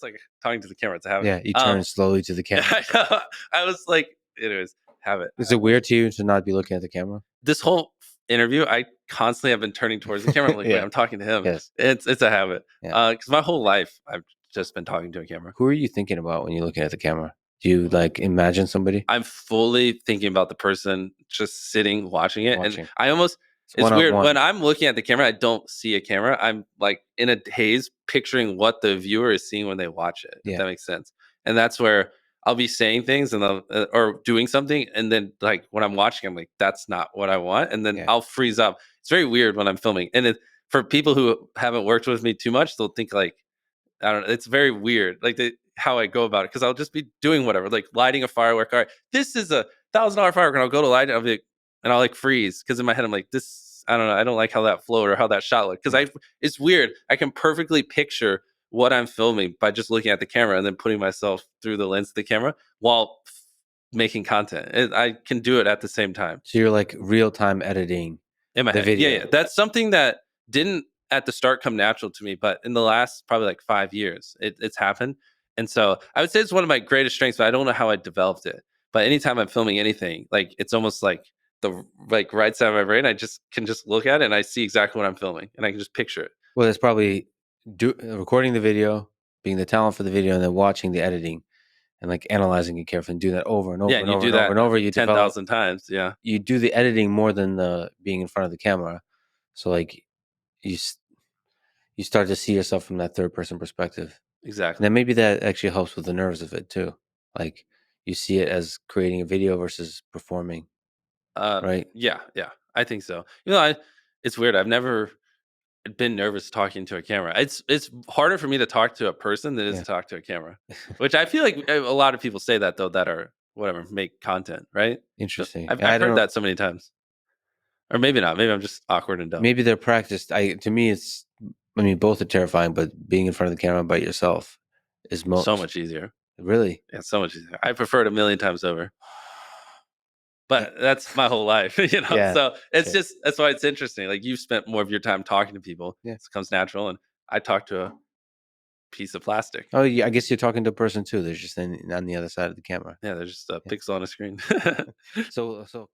almost like talking to the camera. It's a habit. Yeah, you turn slowly to the camera. I was like, anyways, habit. Is it weird to you to not be looking at the camera? This whole interview, I constantly have been turning towards the camera. I'm like, wait, I'm talking to him. Yes. It's a habit. Yeah. Because my whole life, I've just been talking to a camera. Who are you thinking about when you're looking at the camera? Do you like imagine somebody? I'm fully thinking about the person just sitting, watching it. Watching. And I almost, it's weird. When I'm looking at the camera, I don't see a camera. I'm like in a haze picturing what the viewer is seeing when they watch it, if that makes sense. And that's where I'll be saying things and or doing something. And then like when I'm watching, I'm like, that's not what I want. And then I'll freeze up. It's very weird when I'm filming. And for people who haven't worked with me too much, they'll think like, I don't know. It's very weird, like how I go about it, because I'll just be doing whatever, like lighting a firework. All right, this is $1,000 firework, and I'll go to light it, and I'll like freeze because in my head I'm like, this. I don't know. I don't like how that flowed or how that shot looked, because it's weird. I can perfectly picture what I'm filming by just looking at the camera and then putting myself through the lens of the camera while making content. I can do it at the same time. So you're like real time editing in my head. Video. Yeah. That's something that didn't at the start come natural to me, but in the last probably like 5 years, it's happened. And so I would say it's one of my greatest strengths, but I don't know how I developed it. But anytime I'm filming anything, like it's almost like the right side of my brain, I can just look at it and I see exactly what I'm filming and I can just picture it. Well, it's probably recording the video, being the talent for the video, and then watching the editing and like analyzing it carefully and doing that over and over and over and over and over. You 10,000 times. Yeah. You do the editing more than the being in front of the camera. So like you start to see yourself from that third person perspective. Exactly. And then maybe that actually helps with the nerves of it too. Like you see it as creating a video versus performing. Right? Yeah. I think so. It's weird. I've never been nervous talking to a camera. It's harder for me to talk to a person than it is to talk to a camera, which I feel like a lot of people say that though, that are whatever, make content, right? Interesting. I've heard that so many times. Or maybe not. Maybe I'm just awkward and dumb. Maybe they're practiced. To me, both are terrifying, but being in front of the camera by yourself is so much easier. Really? Yeah, so much easier. I prefer it a million times over. But that's my whole life, So it's just, that's why it's interesting. Like you've spent more of your time talking to people. Yeah. It comes natural. And I talk to a piece of plastic. Oh, yeah. I guess you're talking to a person too. There's just on the other side of the camera. Yeah, there's just a pixel on a screen. So